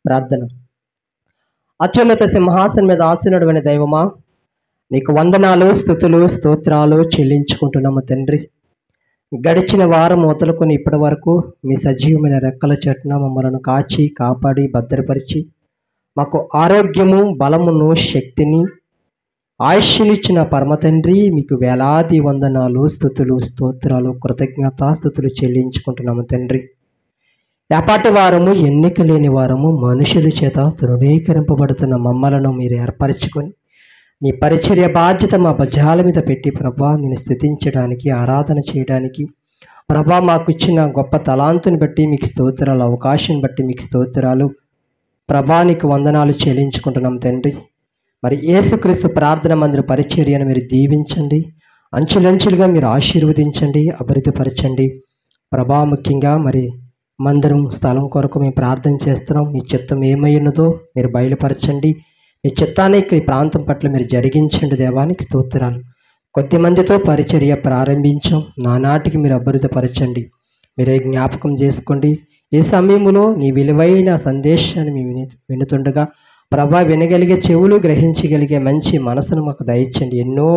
ప్రార్థన. అత్యున్నత సింహాసనం మీద ఆసీనుడైన దైవమా, నీకు వందనాలు, స్తుతులు, స్తోత్రాలు చెల్లించుకుంటున్నాము తండ్రి. గడిచిన వారం మొదలుకొని ఇప్పటి వరకు మీ సజీవమైన రెక్కల చెట్టున మమ్మల్ని కాచి కాపాడి భద్రపరిచి మాకు ఆరోగ్యము, బలమును, శక్తిని, ఆయుష్నిచ్చిన పరమ తండ్రి, మీకు వేలాది వందనాలు, స్తుతులు, స్తోత్రాలు, కృతజ్ఞతాస్తుతులు చెల్లించుకుంటున్నాము తండ్రి. ఏపాటి వారము, ఎన్నిక లేని వారము, మనుషుల చేత తృణీకరింపబడుతున్న మమ్మలను మీరు ఏర్పరచుకొని నీ పరిచర్య బాధ్యత మా భుజాల మీద పెట్టి ప్రభా నేను స్తుతించడానికి, ఆరాధన చేయడానికి ప్రభా మాకు ఇచ్చిన గొప్ప తలాంతుని బట్టి మీకు స్తోత్రాలు, అవకాశం బట్టి మీకు స్తోత్రాలు ప్రభా, నీకు వందనాలు చెల్లించుకుంటున్నాం తండ్రి. మరి యేసుక్రీస్తు ప్రార్థన మందిర పరిచర్యను మీరు దీవించండి, అంచులంచులుగా మీరు ఆశీర్వదించండి, అభివృద్ధిపరచండి ప్రభా. ముఖ్యంగా మరి మందిరం స్థలం కొరకు మేము ప్రార్థన చేస్తున్నాం. మీ చిత్తం ఏమై ఉన్నదో మీరు బయలుపరచండి, మీ చిత్తానికి ఈ ప్రాంతం పట్ల మీరు జరిగించండి. దేవానికి స్తోత్రాలు. కొద్ది మందితో పరిచర్య ప్రారంభించాం, నానాటికి మీరు అభివృద్ధిపరచండి, మీరే జ్ఞాపకం చేసుకోండి. ఈ సమయంలో నీ విలువైన సందేశాన్ని మేము వినుతుండగా ప్రభా వినగలిగే చెవులు, గ్రహించగలిగే మంచి మనసును మాకు దయచండి. ఎన్నో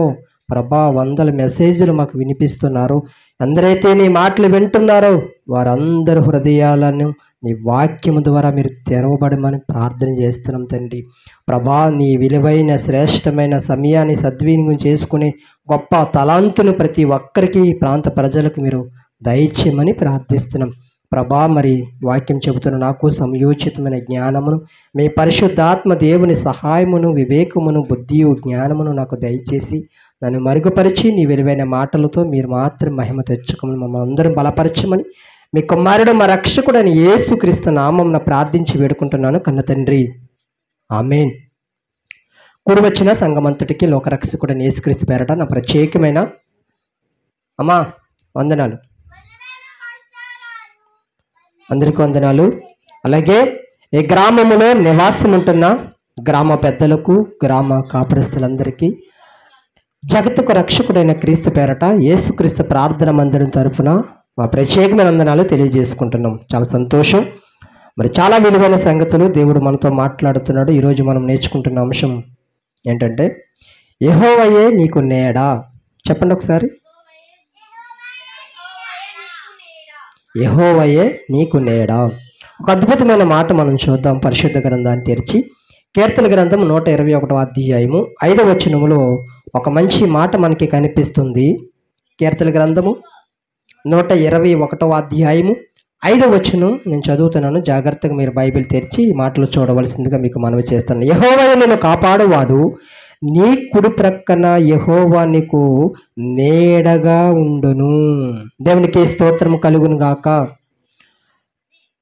ప్రభా వందల మెసేజ్లు మాకు వినిపిస్తున్నారు. ఎందరైతే నీ మాటలు వింటున్నారో వారందరి హృదయాలను నీ వాక్యము ద్వారా మీరు తెరవబడమని ప్రార్థన చేస్తున్నాం తండ్రి. ప్రభా నీ విలువైన శ్రేష్టమైన సమయాన్ని సద్వినియోగం చేసుకునే గొప్ప తలాంతును ప్రతి ఒక్కరికి, ఈ ప్రాంత ప్రజలకు మీరు దయచేయమని ప్రార్థిస్తున్నాం ప్రభా. మరి వాక్యం చెబుతున్న నాకు సంయోచితమైన జ్ఞానమును, మీ పరిశుద్ధాత్మ దేవుని సహాయమును, వివేకమును, బుద్ధియు, జ్ఞానమును నాకు దయచేసి నన్ను మరుగుపరిచి నీ విలువైన మాటలతో మీరు మాత్రం మహిమ తెచ్చుకోమని మమ్మల్ని అందరం బలపరచమని మీ కుమారుడు మా రక్షకుడని యేసుక్రీస్తు నామమున ప్రార్థించి వేడుకుంటున్నాను కన్న తండ్రి, ఆమేన్. కూడివచ్చిన సంఘమంతటికి లోకరక్షకుడని యేసుక్రీస్తు పేరట నా ప్రత్యేకమైన అమ్మా వందనాలు, అందరికీ వందనాలు. అలాగే ఈ గ్రామములో నివాసం ఉంటున్న గ్రామ పెద్దలకు, గ్రామ కాపురస్తులందరికీ జగత్తుకు రక్షకుడైన క్రీస్తు పేరట యేసుక్రీస్తు ప్రార్థన మందిరం తరఫున మా ప్రత్యేకమైన వందనాలు తెలియజేసుకుంటున్నాం. చాలా సంతోషం. మరి చాలా విలువైన సంగతులు దేవుడు మనతో మాట్లాడుతున్నాడు. ఈరోజు మనం నేర్చుకుంటున్న అంశం ఏంటంటే యెహోవాయే నీకు నీడ. చెప్పండి ఒకసారి, యెహోవాయే నీకు నీడ. ఒక అద్భుతమైన మాట మనం చూద్దాం. పరిశుద్ధ గ్రంథాన్ని తెరిచి కీర్తన గ్రంథం 121వ అధ్యాయము 5వ వచనములో ఒక మంచి మాట మనకి కనిపిస్తుంది. కీర్తన గ్రంథము 121వ అధ్యాయము 5వ వచనం నేను చదువుతున్నాను. జాగ్రత్తగా మీరు బైబిల్ తెరిచి ఈ మాటలు చూడవలసిందిగా మీకు మనవి చేస్తాను. యెహోవాయే నిన్ను కాపాడువాడు, నీ కుడి ప్రక్కన యెహోవా నీకు నీడగా ఉండును. దేవునికి స్తోత్రం కలుగును గాక.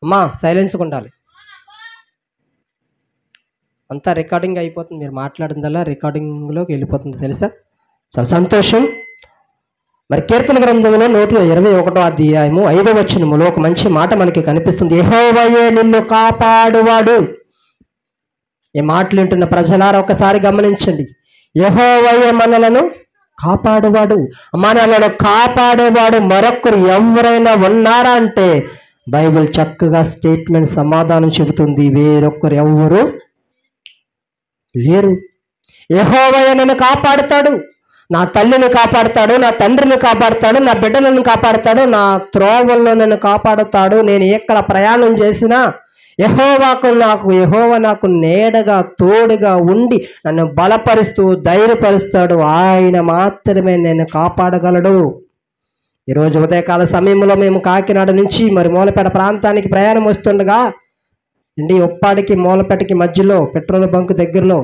అమ్మా సైలెన్స్గా ఉండాలి, అంతా రికార్డింగ్ అయిపోతుంది. మీరు మాట్లాడిందల్లా రికార్డింగ్లోకి వెళ్ళిపోతుంది తెలుసా. చాలా సంతోషం. మరి కీర్తన గ్రంథంలో 121వ అధ్యాయము 5వ వచనములో ఒక మంచి మాట మనకి కనిపిస్తుంది. యెహోవాయే నిన్ను కాపాడువాడు. ఈ మాటలు వింటున్న ప్రజలారా ఒకసారి గమనించండి. యెహోవాయే మనలను కాపాడువాడు. మనలను కాపాడేవాడు మరొకరు ఎవరైనా ఉన్నారా అంటే బైబిల్ చక్కగా స్టేట్మెంట్ సమాధానం చెబుతుంది, వేరొకరు ఎవరు లేరు. యెహోవాయే నన్ను కాపాడుతాడు, నా తల్లిని కాపాడుతాడు, నా తండ్రిని కాపాడుతాడు, నా బిడ్డలను కాపాడుతాడు, నా త్రోవల్లో నన్ను కాపాడుతాడు. నేను ఎక్కడ ప్రయాణం చేసినా యెహోవా నాకు నీడగా తోడుగా ఉండి నన్ను బలపరుస్తూ ధైర్యపరుస్తాడు. ఆయన మాత్రమే నేను కాపాడగలడు. ఈరోజు ఉదయకాల సమయంలో మేము కాకినాడ నుంచి మరి మూలపేట ప్రాంతానికి ప్రయాణం వస్తుండగా ఉప్పాడికి మూలపేటకి మధ్యలో పెట్రోల్ బంక్ దగ్గరలో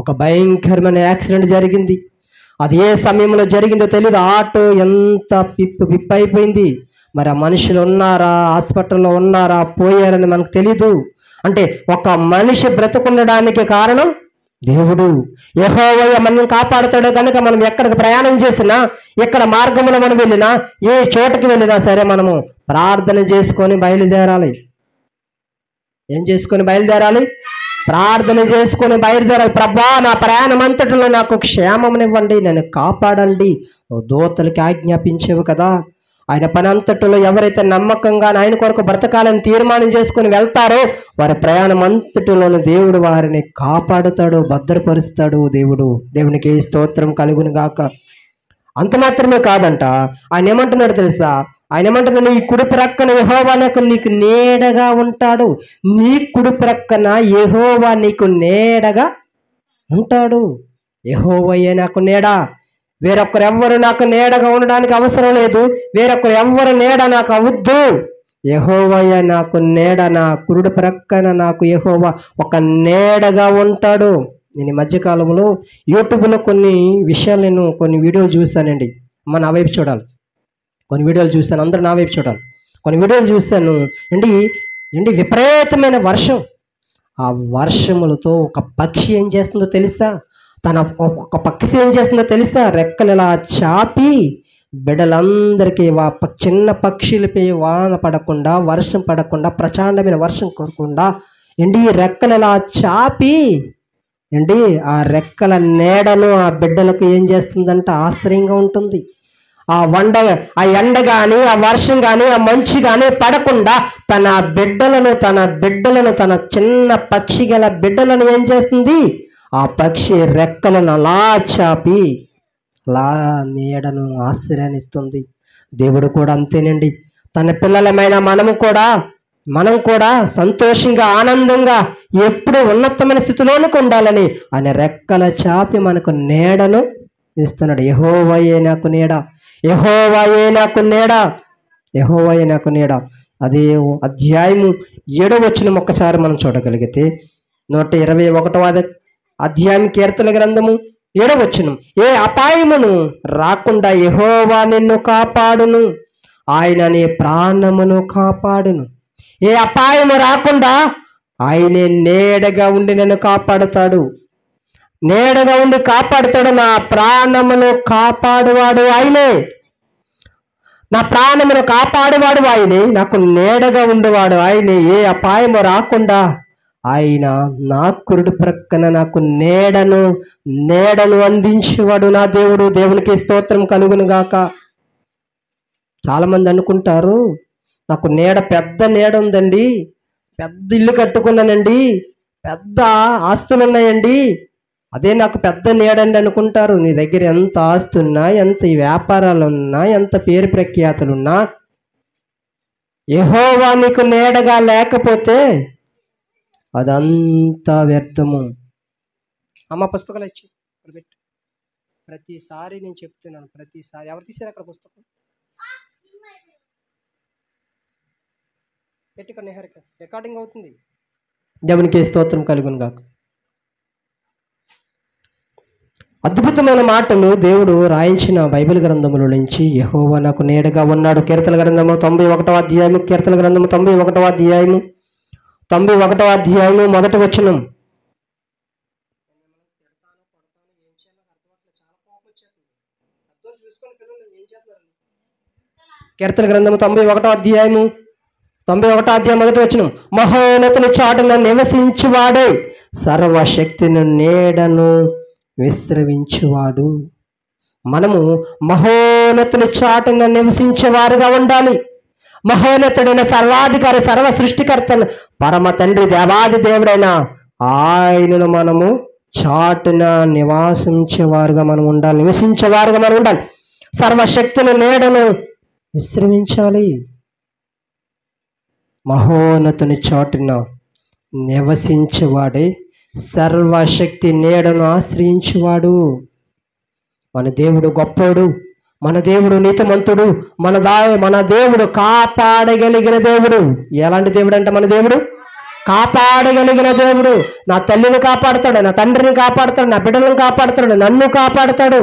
ఒక భయంకరమైన యాక్సిడెంట్ జరిగింది. అది ఏ సమయంలో జరిగిందో తెలియదు. ఆటో ఎంత పిప్పు అయిపోయింది. మరి ఆ మనుషులు ఉన్నారా, హాస్పిటల్లో ఉన్నారా, పోయారని మనకు తెలీదు. అంటే ఒక మనిషి బ్రతుకుండడానికి కారణం దేవుడు. యెహోవా మనం కాపాడుతాడు కనుక మనం ఎక్కడికి ప్రయాణం చేసినా, ఎక్కడ మార్గంలో మనం వెళ్ళినా, ఏ చోటకి వెళ్ళినా సరే మనము ప్రార్థన చేసుకొని బయలుదేరాలి. ఏం చేసుకొని బయలుదేరాలి? ప్రార్థన చేసుకొని బయలుదేరాలి. ప్రభా నా ప్రయాణం అంతటిలో నాకు క్షేమమునివ్వండి, నన్ను కాపాడండి. దూతలకి ఆజ్ఞాపించేవు కదా, ఆయన పని అంతటిలో ఎవరైతే నమ్మకంగా ఆయన కొరకు బ్రతకాలని తీర్మానం చేసుకుని వెళ్తారో వారి ప్రయాణం అంతటిలోనూ దేవుడు వారిని కాపాడుతాడు, భద్రపరుస్తాడు. దేవునికి స్తోత్రం కలుగును గాక. అంత మాత్రమే కాదంట, ఆయన ఏమంటున్నాడు తెలుసా? ఆయన ఏమంటున్నాడు, నీ కుడి ప్రక్కన యెహోవా నీకు నీడగా ఉంటాడు. నీ కుడి ప్రక్కన యెహోవా నీకు నీడగా ఉంటాడు. యెహోవాయే నాకు నీడ. వేరొకరెవ్వరు నాకు నీడగా ఉండడానికి అవసరం లేదు. వేరొకరు ఎవ్వరు నీడ నాకు అవద్దు. యెహోవాయే నాకు నీడ. నా కుడి ప్రక్కన నాకు యెహోవా ఒక నీడగా ఉంటాడు. నేను ఈ మధ్యకాలంలో యూట్యూబ్లో కొన్ని వీడియోలు చూశానండి. అమ్మ నా వైపు చూడాలి. కొన్ని వీడియోలు చూశాను, అందరూ నా వైపు చూడాలి. కొన్ని వీడియోలు చూశాను ఏంటి విపరీతమైన వర్షం. ఆ వర్షములతో ఒక పక్షి ఏం చేస్తుందో తెలుసా? ఒక పక్షి ఏం చేస్తుందో తెలుసా? రెక్కలు ఇలా చాపి బిడ్డలందరికీ చిన్న పక్షులపై వాన పడకుండా, వర్షం పడకుండా, ప్రచండమైన వర్షం కొరకుండా రెక్కలు ఇలా చాపి ఆ రెక్కల నీడను ఆ బిడ్డలకు ఏం చేస్తుందంట? ఆశ్రయంగా ఉంటుంది. ఆ ఎండ కానీ, ఆ వర్షం కానీ, ఆ మంచు కానీ పడకుండా తన బిడ్డలను తన చిన్న పక్షి గల బిడ్డలను ఏం చేస్తుంది? ఆ పక్షి రెక్కలను అలా చాపి అలా నీడను ఆశ్రయాన్నిస్తుంది. దేవుడు కూడా అంతేనండి. తన పిల్లలమైన మనం కూడా సంతోషంగా, ఆనందంగా ఎప్పుడు ఉన్నతమైన స్థితిలోనికి ఉండాలని ఆయన రెక్కల చాపి మనకు నీడను ఇస్తున్నాడు. యెహోవాయే నాకు నీడ, యెహోవాయే నాకు నీడ, యెహోవాయే నాకు నీడ. అదే అధ్యాయము 7వ వచనం ఒక్కసారి మనం చూడగలిగితే 121వ అధ్యాయం కీర్తనల గ్రంథము 7వ వచనం, ఏ అపాయమును రాకుండా యెహోవా నిన్ను కాపాడును, ఆయన నీ ప్రాణమును కాపాడును. ఏ అపాయము రాకుండా ఆయనే నీడగా ఉండి నన్ను కాపాడుతాడు. నీడగా ఉండి కాపాడుతాడు. నా ప్రాణమును కాపాడువాడు ఆయనే. నా ప్రాణమును కాపాడువాడు ఆయనే. నాకు నీడగా ఉండేవాడు ఆయనే. ఏ అపాయము రాకుండా ఆయన నా కుడి ప్రక్కన నాకు నీడను అందించేవాడు నా దేవుడు. దేవునికి స్తోత్రం కలుగును గాక. చాలా మంది అనుకుంటారు, నాకు పెద్ద నీడ ఉందండి, పెద్ద ఇల్లు కట్టుకున్నానండి, పెద్ద ఆస్తులు ఉన్నాయండి, అదే నాకు పెద్ద నీడండి అనుకుంటారు. నీ దగ్గర ఎంత ఆస్తి ఉన్నా, ఎంత వ్యాపారాలు ఉన్నా, ఎంత పేరు ప్రఖ్యాతులున్నా, యెహోవా నీకు నీడగా లేకపోతే అదంతా వ్యర్థము. అమ్మ పుస్తకాలు ఇచ్చి పెట్టు. ప్రతిసారి నేను చెప్తున్నాను, ప్రతిసారి ఎవరు తీసారు అక్కడ పుస్తకం? పెట్టుకో నిహారిక, రికార్డింగ్ అవుతుంది. దేవునికి స్తోత్రం కలుగును గాక. అద్భుతమైన మాటలు దేవుడు రాయించిన బైబిల్ గ్రంథముల నుంచి యెహోవా నాకు నీడగా ఉన్నాడు. కీర్తనల గ్రంథము 91వ అధ్యాయము, కీర్తనల గ్రంథము 91వ అధ్యాయము, 91వ అధ్యాయము 1వ వచనం. కీర్తనల గ్రంథము 91వ అధ్యాయము 1వ వచనం, మహోన్నతుని చాటున నివసించువాడే సర్వశక్తిని నీడను విశ్రమించువాడు. మనము మహోన్నతుని చాటున నివసించేవారుగా ఉండాలి. మహోన్నతుడైన సర్వాధికారి, సర్వ సృష్టికర్త, పరమ తండ్రి, దేవాది దేవుడైన ఆయనను మనము చాటున నివసించేవారుగా మనం ఉండాలి. సర్వశక్తిని నీడను విశ్రమించాలి. మహోన్నతుని చాటున నివసించేవాడే సర్వశక్తి నీడను ఆశ్రయించువాడు. మన దేవుడు గొప్పోడు, మన దేవుడు నీతిమంతుడు, మన దేవుడు కాపాడగలిగిన దేవుడు. ఎలాంటి దేవుడు అంటే మన దేవుడు కాపాడగలిగిన దేవుడు. నా తల్లిని కాపాడుతాడు, నా తండ్రిని కాపాడుతాడు, నా బిడ్డలను కాపాడుతాడు, నన్ను కాపాడుతాడు.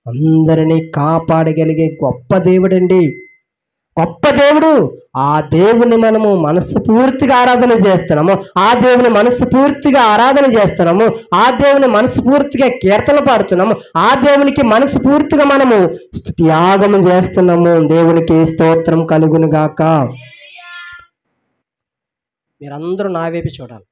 అందరినీ కాపాడగలిగే గొప్ప దేవుడండి, గొప్ప దేవుడు. ఆ దేవుని మనము మనస్ఫూర్తిగా ఆరాధన చేస్తున్నాము. ఆ దేవుని మనస్ఫూర్తిగా ఆరాధన చేస్తున్నాము. ఆ దేవుని మనస్ఫూర్తిగా కీర్తనలు పాడుతున్నాము. ఆ దేవునికి మనస్ఫూర్తిగా మనము త్యాగం చేస్తున్నాము. దేవునికి స్తోత్రం కలుగును గాక. మీరందరూ నా వైపు చూడాలి.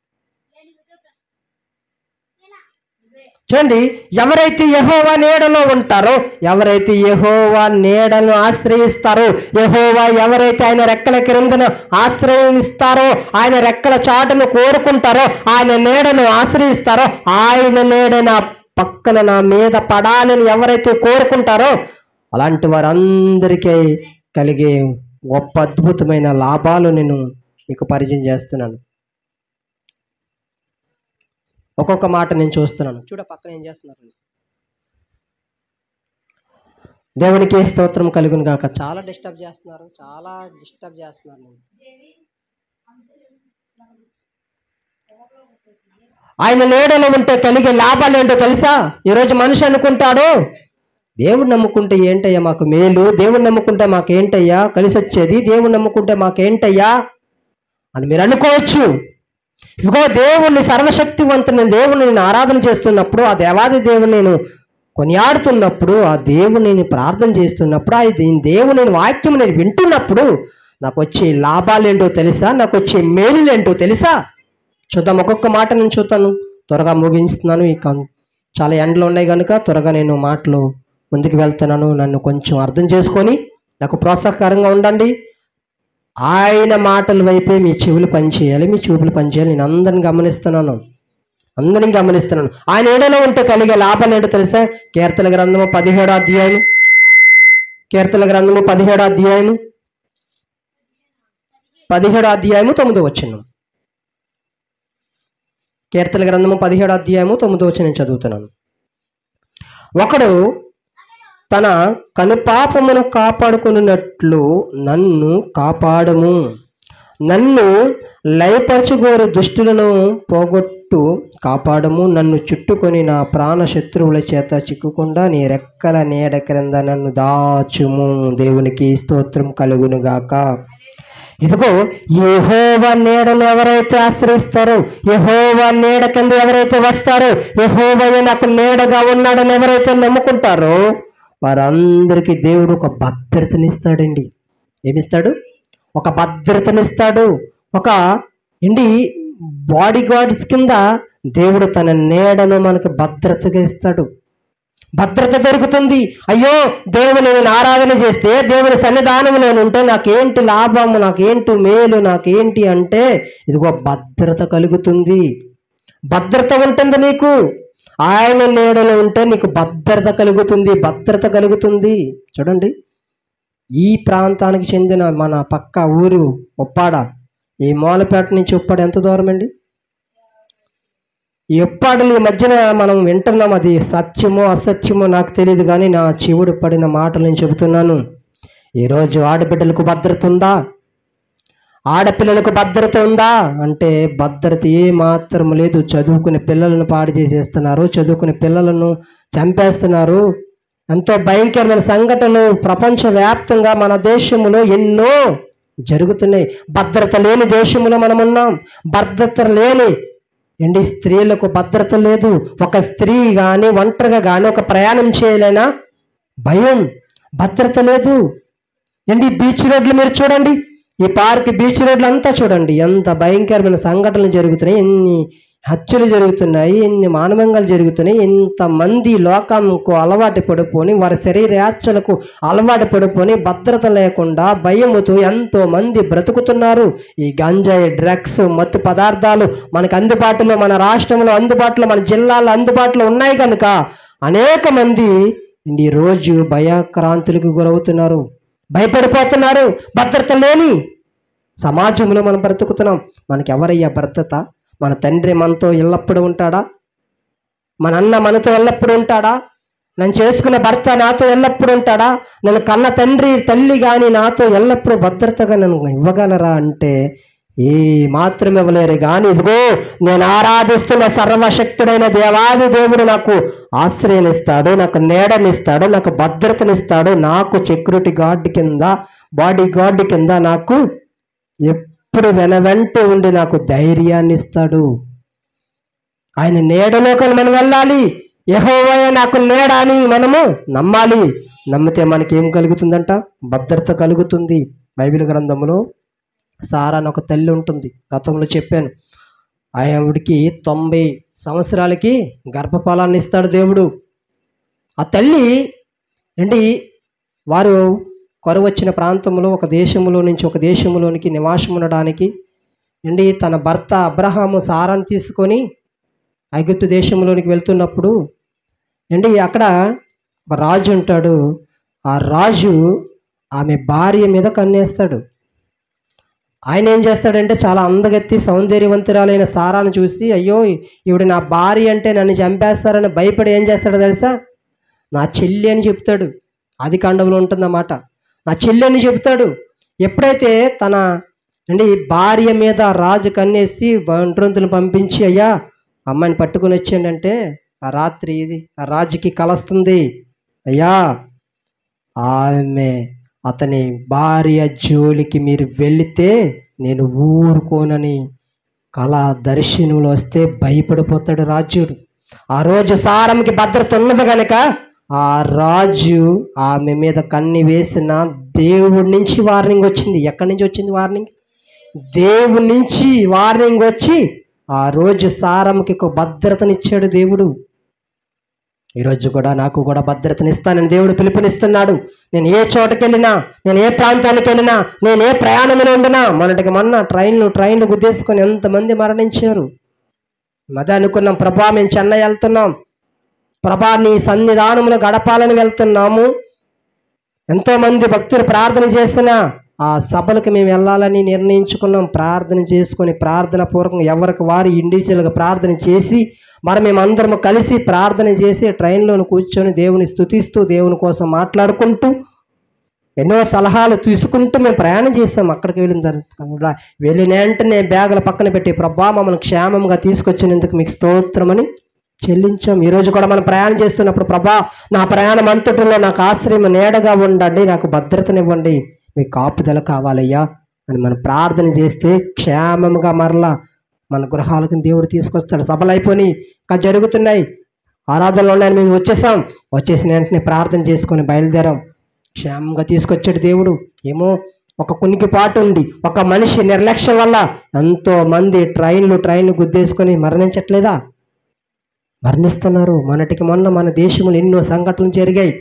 చూడండి, ఎవరైతే యెహోవా నీడలో ఉంటారో, ఎవరైతే యెహోవా నీడను ఆశ్రయిస్తారో, యెహోవా ఎవరైతే ఆయన రెక్కల క్రిందన ఆశ్రయిస్తారో, ఆయన రెక్కల చాటును కోరుకుంటారో, ఆయన నీడను ఆశ్రయిస్తారో, ఆయన నీడ నా పక్కన నా మీద పడాలని ఎవరైతే కోరుకుంటారో అలాంటి వారందరికీ కలిగే గొప్ప అద్భుతమైన లాభాలు నేను మీకు పరిచయం చేస్తున్నాను. ఒక్కొక్క మాట నేను చూస్తున్నాను. చూడ పక్కన ఏం చేస్తున్నారు? దేవునికి స్తోత్రం కలుగును గాక. చాలా డిస్టర్బ్ చేస్తున్నారు. ఆయన నీడలో ఉంటే కలిగే లాభాలు ఏంటో తెలుసా? ఈరోజు మనిషి అనుకుంటాడు, దేవుడు నమ్ముకుంటే ఏంటయ్యా మాకు మేలు, దేవుడు నమ్ముకుంటే మాకేంటయ్యా కలిసి వచ్చేది, దేవుడు నమ్ముకుంటే మాకేంటయ్యా అని మీరు అనుకోవచ్చు. ఇదిగో దేవుణ్ణి, సర్వశక్తివంతుని దేవుని నేను ఆరాధన చేస్తున్నప్పుడు, ఆ దేవాది దేవుని నేను కొనియాడుతున్నప్పుడు, ఆ దేవుని నేను ప్రార్థన చేస్తున్నప్పుడు, ఆ దేవుని వాక్యం నేను వింటున్నప్పుడు నాకు వచ్చే లాభాలు ఏంటో తెలుసా? నాకు వచ్చే మేలు ఏంటో తెలుసా? చూద్దాం, ఒక్కొక్క మాట నేను చూద్దాను. త్వరగా ముగిస్తున్నాను. ఇక చాలా ఎండలు ఉన్నాయి కనుక త్వరగా నేను మాటలు ముందుకు వెళ్తున్నాను. నన్ను కొంచెం అర్థం చేసుకొని నాకు ప్రోత్సాహకరంగా ఉండండి. ఆయన మాటల వైపే మీ చెవులు పనిచేయాలి, మీ చూపులు పనిచేయాలి. నేను అందరిని గమనిస్తున్నాను. ఆయన ఏడలో ఉంటే కలిగే లాభాలు ఏంటో తెలుసా? కీర్తన గ్రంథము 17వ అధ్యాయం, కీర్తన గ్రంథము 17వ అధ్యాయము 9వ వచనం. కీర్తన గ్రంథము 17వ అధ్యాయము 9వ వచనం చదువుతున్నాను. ఒకడు తన కనుపాపమును కాపాడుకున్నట్లు నన్ను కాపాడము, నన్ను లయపరచుగోరు దుష్టులను పోగొట్టు కాపాడము, నన్ను చుట్టుకొని నా ప్రాణ శత్రువుల చేత చిక్కుకుండా నీ రెక్కల నీడ క్రింద నన్ను దాచుము. దేవునికి స్తోత్రం కలుగునుగాక. ఇదిగో, యెహోవా నీడను ఎవరైతే ఆశ్రయిస్తారో, యెహోవా నీడ కింద ఎవరైతే వస్తారో, యెహోవా నాకు నీడగా ఉన్నాడని ఎవరైతే నమ్ముకుంటారో వారందరికీ దేవుడు ఒక భద్రతనిస్తాడండి. ఏమిస్తాడు? ఒక భద్రతనిస్తాడు. ఒక బాడీ గార్డ్స్ కింద దేవుడు తన నీడను మనకు భద్రతగా ఇస్తాడు. భద్రత దొరుకుతుంది. అయ్యో, దేవుని నేను ఆరాధన చేస్తే, దేవుని సన్నిధానంలో ఉంటే నాకేంటి లాభము, నాకేంటి మేలు, నాకేంటి అంటే ఇదిగో భద్రత కలుగుతుంది. భద్రత ఉంటుంది నీకు. ఆయన నీడలో ఉంటే నీకు భద్రత కలుగుతుంది. చూడండి, ఈ ప్రాంతానికి చెందిన మన పక్క ఊరు ఉప్పాడ, ఈ మూలపేట నుంచి ఉప్పాడ ఎంత దూరం అండి? ఈ ఉప్పాడలు ఈ మధ్యన మనం వింటున్నాం. అది సత్యమో అసత్యమో నాకు తెలియదు, కానీ నా చెవుడు పడిన మాటలు నేను చెబుతున్నాను. ఈరోజు ఆడబిడ్డలకు భద్రత ఉందా? ఆడపిల్లలకు భద్రత ఉందా అంటే భద్రత ఏ మాత్రం లేదు. చదువుకునే పిల్లలను పాడు చేసేస్తున్నారు, చదువుకునే పిల్లలను చంపేస్తున్నారు. ఎంతో భయంకరమైన సంఘటనలు ప్రపంచవ్యాప్తంగా మన దేశంలో ఎన్నో జరుగుతున్నాయి. భద్రత లేని దేశంలో మనం ఉన్నాం. భద్రత లేని స్త్రీలకు భద్రత లేదు. ఒక స్త్రీ కానీ ఒంటరిగా కానీ ఒక ప్రయాణం చేయలేనా భయం, భద్రత లేదు. బీచ్ రోడ్లు మీరు చూడండి, ఈ పార్క్ బీచ్ రోడ్లు అంతా చూడండి, ఎంత భయంకరమైన సంఘటనలు జరుగుతున్నాయి, ఎన్ని హత్యలు జరుగుతున్నాయి, ఎన్ని మానవంగాలు జరుగుతున్నాయి. ఎంతమంది లోకంకు అలవాటు పడిపోని, వారి శరీరాచలకు అలవాటు పడిపోని, భద్రత లేకుండా భయముతో ఎంతో మంది బ్రతుకుతున్నారు. ఈ గంజాయి, డ్రగ్స్, మత్తు పదార్థాలు మనకు అందుబాటులో, మన రాష్ట్రంలో అందుబాటులో, మన జిల్లాలో అందుబాటులో ఉన్నాయి కనుక అనేక మంది ఈరోజు భయక్రాంతులకు గురవుతున్నారు, భయపడిపోతున్నారు. భద్రత లేని సమాజంలో మనం బ్రతుకుతున్నాం. మనకి ఎవరయ్యా భద్రత? మన తండ్రి మనతో ఎల్లప్పుడూ ఉంటాడా? మన అన్న మనతో ఎల్లప్పుడూ ఉంటాడా? నన్ను చేసుకున్న భర్త నాతో ఎల్లప్పుడూ ఉంటాడా? నన్ను కన్న తండ్రి తల్లి కానీ నాతో ఎల్లప్పుడూ భద్రతగా నన్ను ఇవ్వగలరా అంటే ఏ మాత్రం ఇవ్వలేరు. కానీ ఇదిగో, నేను ఆరాధిస్తున్న సర్వశక్తుడైన దేవాది దేవుడు నాకు ఆశ్రయనిస్తాడు, నాకు నీడనిస్తాడు, నాకు భద్రతనిస్తాడు, నాకు సెక్యూరిటీ గార్డ్ కింద, బాడీ గార్డ్ కింద నాకు ఎప్పుడు వెంట ఉండి నాకు ధైర్యాన్ని ఇస్తాడు. ఆయన నీడలోకి మనం వెళ్ళాలి. యెహోవాయే నాకు నీడ అని మనము నమ్మాలి. నమ్మితే మనకి ఏం కలుగుతుందంట? భద్రత కలుగుతుంది. బైబిల్ గ్రంథంలో సారా అని ఒక తల్లి ఉంటుంది, గతంలో చెప్పాను. ఆవిడికి 90 సంవత్సరాలకి గర్భఫలాన్ని ఇస్తాడు దేవుడు. ఆ తల్లి ఏంటి, వారు కరువు వచ్చిన ప్రాంతంలో ఒక దేశంలో నుంచి ఒక దేశంలోనికి నివాసం ఉండడానికి ఏంటి తన భర్త అబ్రహాము సారాన్ని తీసుకొని ఐగుప్తు దేశంలోనికి వెళ్తున్నప్పుడు ఏంటి అక్కడ ఒక రాజు ఉంటాడు. ఆ రాజు ఆమె భార్య మీద కన్నేస్తాడు. ఆయన ఏం చేస్తాడంటే చాలా అందగత్తి సౌందర్యవంతురాలైన సారాను చూసి, అయ్యో ఈవిడ నా భార్య అంటే నన్ను చంపేస్తారని భయపడి ఏం చేస్తాడో తెలుసా, నా చెల్లి అని చెప్తాడు. ఆది కాండంలో ఉంటుందన్నమాట. నా చెల్లి అని చెప్తాడు. ఎప్పుడైతే తన భార్య మీద రాజు కన్నేసి బంట్రొంతులు పంపించి, అయ్యా అమ్మాయిని పట్టుకుని వచ్చాడంటే ఆ రాత్రి ఆ రాజుకి కల వస్తుంది. అయ్యా ఆమె అతని భార్య జోలికి మీరు వెళితే నేను ఊరుకోనని కళ దర్శనంలో వస్తే భయపడిపోతాడు రాజుడు. ఆ రోజు సారంకి భద్రత ఉన్నది కనుక ఆ రాజు ఆమె మీద కన్ను వేసిన దేవుడి నుంచి వార్నింగ్ వచ్చింది. ఎక్కడి నుంచి వచ్చింది వార్నింగ్? దేవుడి నుంచి వార్నింగ్ వచ్చి ఆ రోజు సారంకి ఒక భద్రతనిచ్చాడు దేవుడు. ఈరోజు కూడా నాకు కూడా భద్రతనిస్తానని దేవుడు పిలుపునిస్తున్నాడు. నేను ఏ చోటకి వెళ్ళినా, నేను ఏ ప్రాంతానికి వెళ్ళినా, నేను ఏ ప్రయాణంలో ఉండినా, మొన్న ట్రైన్లు గుద్దేసుకొని ఎంతమంది మరణించారు. అదే అనుకున్నాం, ప్రభా మేము చెన్నై వెళ్తున్నాం, ప్రభా నీ సన్నిధానంలో గడపాలని వెళ్తున్నాము. ఎంతోమంది భక్తులు ప్రార్థన చేసినా ఆ సభలకు మేము వెళ్ళాలని నిర్ణయించుకున్నాం. ప్రార్థన చేసుకొని ప్రార్థన పూర్వకంగా ఎవరికి వారు ఇండివిజువల్గా ప్రార్థన చేసి మేమందరము కలిసి ప్రార్థన చేసి ట్రైన్లోని కూర్చొని దేవుని స్తుతిస్తూ దేవుని కోసం మాట్లాడుకుంటూ ఎన్నో సలహాలు తీసుకుంటూ మేము ప్రయాణం చేస్తాం. అక్కడికి వెళ్ళిన వెంటనే బ్యాగుల పక్కన పెట్టి, ప్రభా మమ్మల్ని క్షేమంగా తీసుకొచ్చినందుకు మీకు స్తోత్రమని చెల్లించాం. ఈరోజు కూడా మనం ప్రయాణం చేస్తున్నప్పుడు, ప్రభా నా ప్రయాణం అంతటిలో నాకు ఆశ్రయం నీడగా ఉండండి, నాకు భద్రతనివ్వండి, మీ కాపుదల కావాలయ్యా అని మనం ప్రార్థన చేస్తే క్షేమంగా మరలా మన గృహాలకు దేవుడు తీసుకొస్తాడు. సభలు అయిపోయి ఇంకా జరుగుతున్నాయి, ఆరాధనలు ఉన్నాయని మేము వచ్చేసిన వెంటనే ప్రార్థన చేసుకొని బయలుదేరాం. క్షేమంగా తీసుకొచ్చాడు దేవుడు. ఏమో ఒక కునికిపాటు ఉండి ఒక మనిషి నిర్లక్ష్యం వల్ల ఎంతో మంది ట్రైన్లు గుద్దేసుకొని మరణించట్లేదా? మరణిస్తున్నారు. మొన్నటికి మొన్న మన దేశంలో ఎన్నో సంఘటనలు జరిగాయి.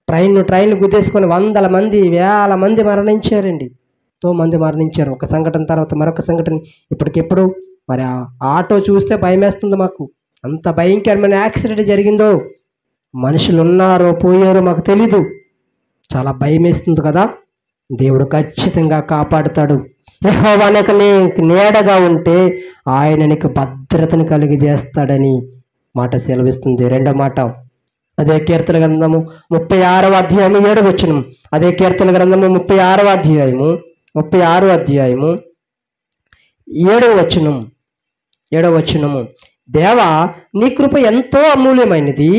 ట్రైన్లు గుద్దేసుకొని వందల మంది, వేల మంది మరణించారండి. ఎంతో మంది మరణించారు. ఒక సంఘటన తర్వాత మరొక సంఘటన. ఇప్పటికెప్పుడు మరి ఆ ఆటో చూస్తే భయమేస్తుంది మాకు. అంత భయంకరమైన యాక్సిడెంట్ జరిగిందో, మనుషులు ఉన్నారో పోయారో మాకు తెలీదు. చాలా భయం వేస్తుంది కదా. దేవుడు ఖచ్చితంగా కాపాడుతాడు. యెహోవా నీకు నీడగా ఉంటే ఆయన నీకు భద్రతను కలిగజేస్తాడని మాట సెలవిస్తుంది. రెండో మాట అదే కీర్తన గ్రంథము 36వ అధ్యాయము 7వ వచనం. అదే కీర్తన గ్రంథము 36వ అధ్యాయము 7వ వచనము. దేవా నీ కృప ఎంతో అమూల్యమైనది,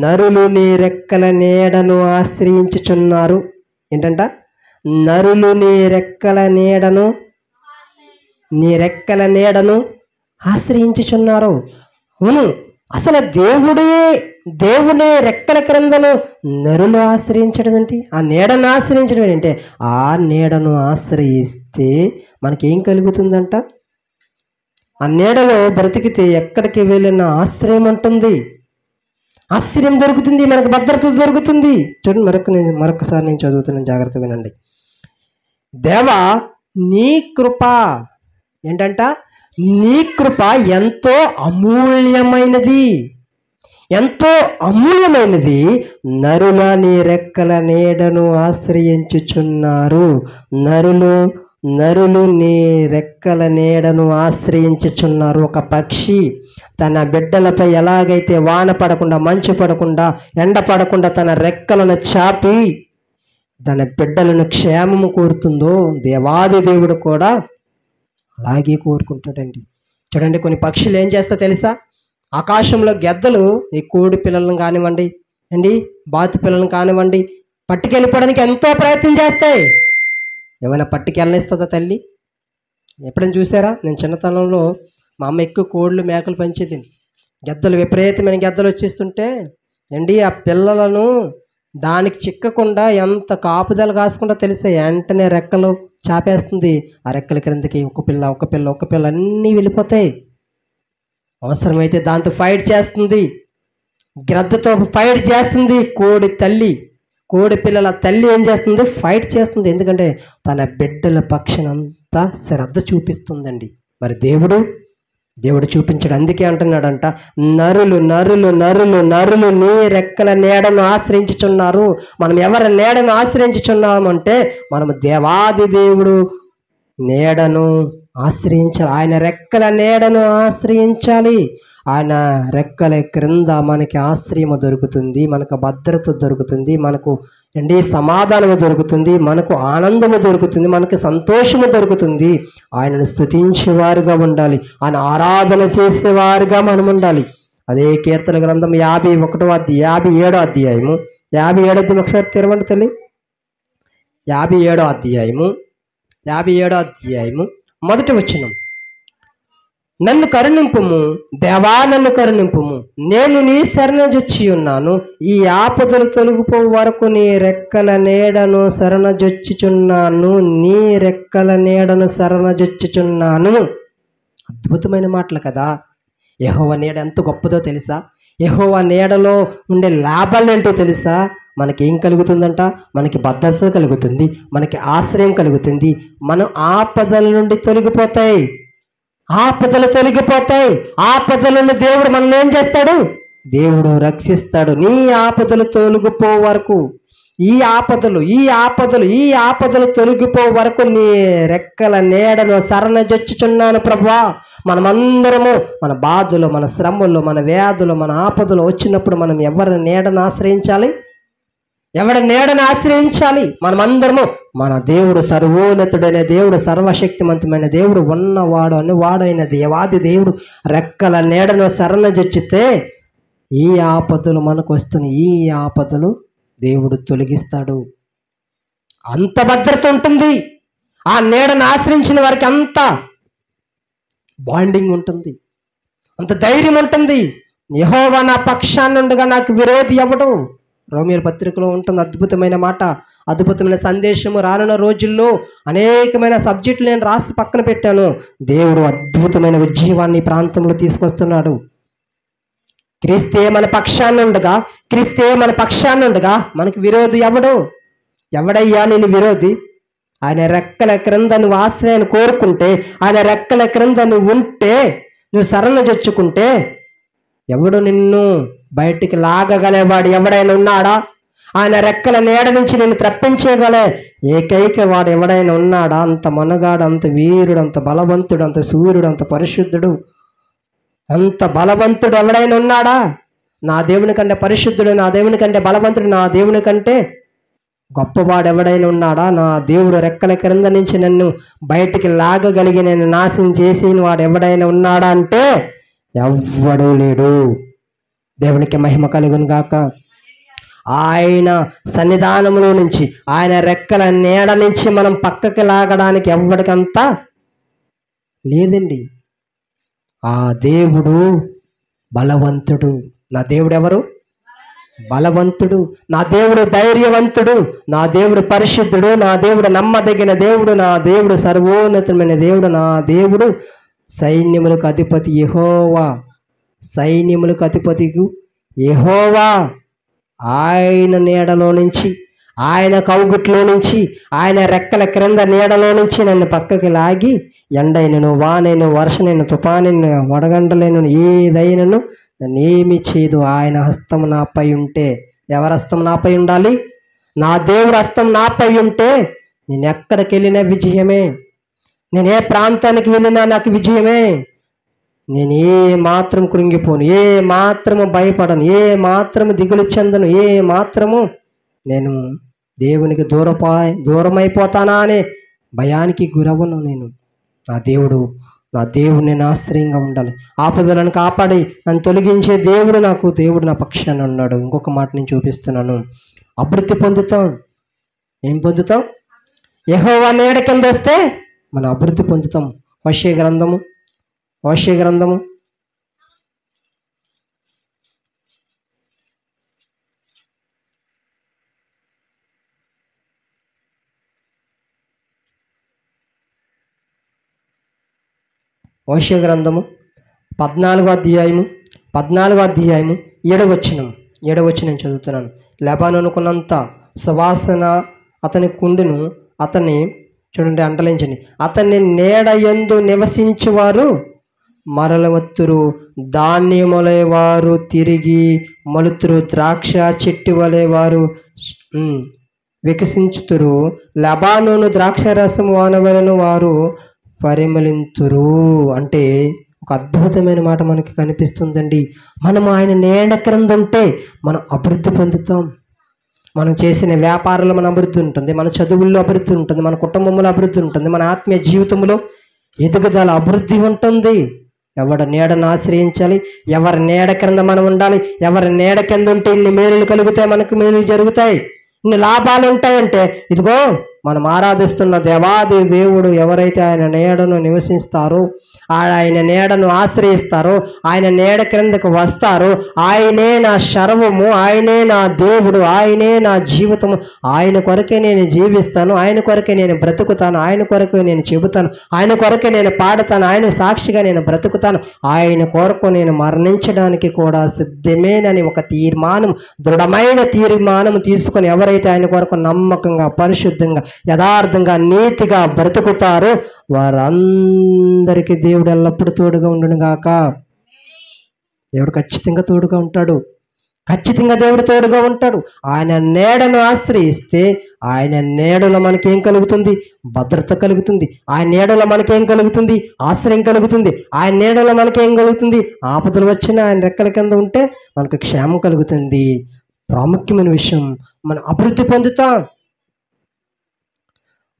నరులు నీ రెక్కల నీడను ఆశ్రయించుచున్నారు. ఏంటంట? నరులు నీ రెక్కల నీడను ఆశ్రయించుచున్నారు. అవును, అసలు దేవుడే రెక్కల క్రిందను నరులు ఆశ్రయించడం ఏంటి? ఆ నీడను ఆశ్రయించడం ఏంటంటే, ఆ నీడను ఆశ్రయిస్తే మనకేం కలుగుతుందంట? ఆ నీడలో బ్రతికితే ఎక్కడికి వెళ్ళిన ఆశ్రయం ఉంటుంది, ఆశ్రయం దొరుకుతుంది, మనకు భద్రత దొరుకుతుంది. చూడండి, మరొకసారి నేను చదువుతున్నాను, జాగ్రత్తగా వినండి. దేవా నీ కృప ఏంటంట? నీ కృప ఎంతో అమూల్యమైనది, నరుల నీ రెక్కల నీడను ఆశ్రయించుచున్నారు. నరులు నీ రెక్కల నీడను ఆశ్రయించుచున్నారు. ఒక పక్షి తన బిడ్డలపై ఎలాగైతే వాన పడకుండా, మంచు పడకుండా, ఎండ పడకుండా తన రెక్కలను చాపి తన బిడ్డలను క్షేమము కోరుతుందో, దేవాది దేవుడు కూడా అలాగే కోరుకుంటాడండి. చూడండి, కొన్ని పక్షులు ఏం చేస్తా తెలుసా? ఆకాశంలో గెద్దలు ఈ కోడి పిల్లలను కానివ్వండి, బాతు పిల్లలను కానివ్వండి, పట్టుకెళ్ళిపోవడానికి ఎంతో ప్రయత్నం చేస్తాయి. ఏమైనా పట్టుకెళ్ళనిస్తుందా తల్లి? ఎప్పుడైనా చూసారా? నేను చిన్నతనంలో మా అమ్మ ఎక్కువ కోళ్ళు మేకలు పెంచేది. గెద్దలు, విపరీతమైన గెద్దలు వచ్చేస్తుంటే ఆ పిల్లలను దానికి చిక్కకుండా ఎంత కాపుదల కాసుకుంటా తెలిసే వెంటనే రెక్కలు చాపేస్తుంది. ఆ రెక్కల క్రిందకి ఒక పిల్ల అన్నీ వెళ్ళిపోతాయి. అవసరమైతే దాంతో ఫైట్ చేస్తుంది, గ్రద్దతో ఫైట్ చేస్తుంది. కోడి పిల్లల తల్లి ఏం చేస్తుంది? ఫైట్ చేస్తుంది. ఎందుకంటే తన బిడ్డల పక్షానంతా శ్రద్ధ చూపిస్తుందండి. మరి దేవుడు చూపించాడు. అందుకే అంటున్నాడంట, నరులు నరులు నరులు నరులు నీ రెక్కల నీడను ఆశ్రయించుచున్నారు. మనం ఎవరి నీడను ఆశ్రయించుచున్నామంటే మనము దేవాది దేవుడు నీడను ఆశ్రయించాలి. ఆయన రెక్కల నీడను ఆశ్రయించాలి. ఆయన రెక్కల క్రింద మనకి ఆశ్రయము దొరుకుతుంది, మనకు భద్రత దొరుకుతుంది, మనకు సమాధానము దొరుకుతుంది, మనకు ఆనందము దొరుకుతుంది, మనకు సంతోషము దొరుకుతుంది. ఆయనను స్తుతించేవారుగా ఉండాలి, ఆయన ఆరాధన చేసేవారుగా మనం ఉండాలి. అదే కీర్తన గ్రంథం 57వ అధ్యాయము 57 ఒకసారి తెరవండి తల్లి. 57వ అధ్యాయము మొదటి వచనం. నన్ను కరుణింపుము దేవా, నన్ను కరుణింపుము, నేను నీ శరణజొచ్చి ఉన్నాను. ఈ ఆపదలు తొలగిపో వరకు నీ రెక్కల నీడను శరణజొచ్చుచున్నాను. నీ రెక్కల నీడను శరణజొచ్చుచున్నాను. అద్భుతమైన మాటలు కదా. యెహోవా నీడ ఎంత గొప్పదో తెలుసా? యెహోవా నీడలో ఉండే లాభాలు ఏంటో తెలుసా? మనకేం కలుగుతుందంట? మనకి భద్రత కలుగుతుంది, మనకి ఆశ్రయం కలుగుతుంది, మనం ఆపదల నుండి తొలగిపోతాయి. ఆపదలను దేవుడు మనల్ని ఏం చేస్తాడు? దేవుడు రక్షిస్తాడు. నీ ఆపదలు తొలగిపో వరకు, ఈ ఆపదలు తొలగిపో వరకు నీ రెక్కల నీడను శరణజొచ్చుచున్నాను ప్రభువా. మనమందరము మన బాధలు, మన శ్రమలు, మన వ్యాధులు, మన ఆపదలు వచ్చినప్పుడు మనం ఎవరి నీడను ఆశ్రయించాలి? మనమందరము మన దేవుడు సర్వోన్నతుడైన దేవుడు, సర్వశక్తిమంతమైన దేవుడు, ఉన్నవాడు అనువాడైన దేవాది దేవుడు రెక్కల నీడను శరణజొచ్చితే ఈ ఆపదలు మనకు వస్తున్నాయి. ఈ ఆపదలు దేవుడు తొలగిస్తాడు. అంత భద్రత ఉంటుంది. ఆ నీడను ఆశ్రయించిన వారికి అంత బాండింగ్ ఉంటుంది, అంత ధైర్యం ఉంటుంది. యెహోవా నా పక్షాన్నుండగా నాకు విరోధి ఎవడు? రోమియోల పత్రికలో ఉంటుంది అద్భుతమైన మాట, అద్భుతమైన సందేశము. రానున్న రోజుల్లో అనేకమైన సబ్జెక్టులు నేను రాసి పక్కన పెట్టాను. దేవుడు అద్భుతమైన ఉజ్జీవాన్ని ప్రాంతంలో తీసుకొస్తున్నాడు. క్రీస్తే మన పక్షాన్నుండగా మనకి విరోధి ఎవడు? ఎవడయ్యా నేను విరోధి? ఆయన రెక్కల క్రింద నువ్వు ఆశ్రయాన్ని కోరుకుంటే, ఆయన రెక్కల క్రింద నువ్వు ఉంటే, నువ్వు శరణజొచ్చుకుంటే ఎవడు నిన్ను బయటికి లాగగలేవాడు ఎవడైనా ఉన్నాడా? ఆయన రెక్కల నీడ నుంచి నేను తప్పించేగల ఏకైక వాడు ఎవడైనా ఉన్నాడా? అంత మనగాడు, అంత వీరుడు, అంత బలవంతుడు, అంత సూర్యుడు, అంత పరిశుద్ధుడు, అంత బలవంతుడు ఎవడైనా ఉన్నాడా? నా దేవుని కంటే పరిశుద్ధుడు, నా దేవుని కంటే బలవంతుడు, నా దేవుని కంటే గొప్పవాడు ఎవడైనా ఉన్నాడా? నా దేవుడు రెక్కల క్రింద నుంచి నన్ను బయటికి లాగగలిగి నేను నాశనం చేసిన వాడు ఎవడైనా ఉన్నాడా అంటే ఎవ్వడూ లేడు. దేవునికి మహిమ కలుగును గాక. ఆయన సన్నిధానంలో నుంచి, ఆయన రెక్కల నీడ నుంచి మనం పక్కకి లాగడానికి ఎవ్వడికంతా లేదండి. ఆ దేవుడు బలవంతుడు. నా దేవుడు ఎవరు? బలవంతుడు. నా దేవుడు ధైర్యవంతుడు. నా దేవుడు పరిశుద్ధుడు. నా దేవుడు నమ్మదగిన దేవుడు. నా దేవుడు సర్వోన్నతమైన దేవుడు. నా దేవుడు సైన్యములకు అధిపతి యెహోవా. సైన్యములకు అధిపతికు యెహోవా. ఆయన నీడలో నుంచి, ఆయన కౌగుట్లో నుంచి, ఆయన రెక్కల క్రింద నీడలో నుంచి నన్ను పక్కకి లాగి ఎండైనను, వానైను, వర్షనైను, తుఫానైను, వడగండలైన ఏదైనను నన్ను ఏమి చేయదు. ఆయన హస్తం నాపై ఉంటే. ఎవరి హస్తం నాపై ఉండాలి? నా దేవుడు హస్తం నాపై ఉంటే నేను ఎక్కడికి వెళ్ళినా విజయమే. నేను ఏ ప్రాంతానికి వెళ్ళినా నాకు విజయమే. నేను ఏ మాత్రం కృంగిపోను, ఏ మాత్రము భయపడను, ఏ మాత్రము దిగులు చెందను, ఏ మాత్రము నేను దేవునికి దూరమైపోతానా అనే భయానికి గురవను. నా దేవుడు నేను ఆశ్రయంగా ఉండాలి. ఆపదలను కాపాడి నన్ను తొలగించే దేవుడు నా పక్షాన ఉన్నాడు. ఇంకొక మాట నేను చూపిస్తున్నాను. అభివృద్ధి పొందుతాం. ఏం పొందుతాం? యెహోవా నీడ కింద వస్తే మనం అభివృద్ధి పొందుతాం. హోషేయ గ్రంథము 11వ 14వ అధ్యాయము 7వ వచనం చదువుతున్నాను. లెబానోనుకున్నంత సువాసన అతని కుండును, అతన్ని చూడండి, అంటలించండి, అతన్ని నీడయందు నివసించువారు మరలవత్తురు, ధాన్యములే వారు తిరిగి మలుతురు, ద్రాక్ష చెట్టు వలె వారు వికసించుతురు, లెబానోను ద్రాక్ష రసము వానవలను వారు పరిమళింతురు. అంటే ఒక అద్భుతమైన మాట మనకి కనిపిస్తుందండి. మనం ఆయన నీడ క్రింద ఉంటే మనం అభివృద్ధి పొందుతాం. మనం చేసిన వ్యాపారంలో మన అభివృద్ధి ఉంటుంది, మన చదువుల్లో అభివృద్ధి ఉంటుంది, మన కుటుంబంలో అభివృద్ధి ఉంటుంది, మన ఆత్మీయ జీవితంలో ఎదుగుదల అభివృద్ధి ఉంటుంది. ఎవరి నీడను ఆశ్రయించాలి, ఎవరి నీడ కింద మనం ఉండాలి. ఎవరి నీడ కింద ఉంటే ఇన్ని మేలులు కలుగుతాయి, మనకు మేలులు జరుగుతాయి, ఇన్ని లాభాలు ఉంటాయంటే, ఇదిగో మనం ఆరాధిస్తున్న దేవాది దేవుడు ఎవరైతే ఆయన నీడను నివసిస్తారో, ఆయన నీడను ఆశ్రయిస్తారో, ఆయన నీడ క్రిందకు వస్తారో, ఆయనే నా శర్వము, ఆయనే నా దేవుడు, ఆయనే నా జీవితము, ఆయన కొరకే నేను జీవిస్తాను, ఆయన కొరకే నేను బ్రతుకుతాను, ఆయన కొరకు నేను చెబుతాను, ఆయన కొరకే నేను పాడుతాను, ఆయన సాక్షిగా నేను బ్రతుకుతాను, ఆయన కొరకు నేను మరణించడానికి కూడా సిద్ధమేనని ఒక తీర్మానం, దృఢమైన తీర్మానం తీసుకొని ఎవరైతే ఆయన కొరకు నమ్మకంగా, పరిశుద్ధంగా, యథార్థంగా, నీతిగా బ్రతుకుతారో వారందరికీ దేవుడు ఎల్లప్పుడూ తోడుగా ఉండును గాక. దేవుడు ఖచ్చితంగా తోడుగా ఉంటాడు. ఖచ్చితంగా దేవుడు తోడుగా ఉంటాడు. ఆయన నీడను ఆశ్రయిస్తే ఆయన నీడలో మనకేం కలుగుతుంది? భద్రత కలుగుతుంది. ఆయన నీడలో మనకేం కలుగుతుంది? ఆశ్రయం కలుగుతుంది. ఆయన నీడలో మనకేం కలుగుతుంది? ఆపదలు వచ్చినా ఆయన రెక్కల కింద ఉంటే మనకు క్షేమం కలుగుతుంది. ప్రాముఖ్యమైన విషయం, మనం అభివృద్ధి పొందుతాం.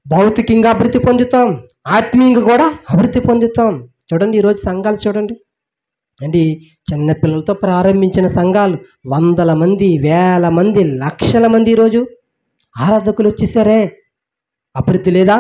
భౌతికంగా అభివృద్ధి పొందుతాం, ఆత్మీయంగా కూడా అభివృద్ధి పొందుతాం. చూడండి, ఈరోజు సంఘాలు చూడండి అండి, చిన్నపిల్లలతో ప్రారంభించిన సంఘాలు 100 మంది, 1000 మంది, లక్షల మంది ఈరోజు ఆరాధకులు వచ్చేసారే. అభివృద్ధి లేదా?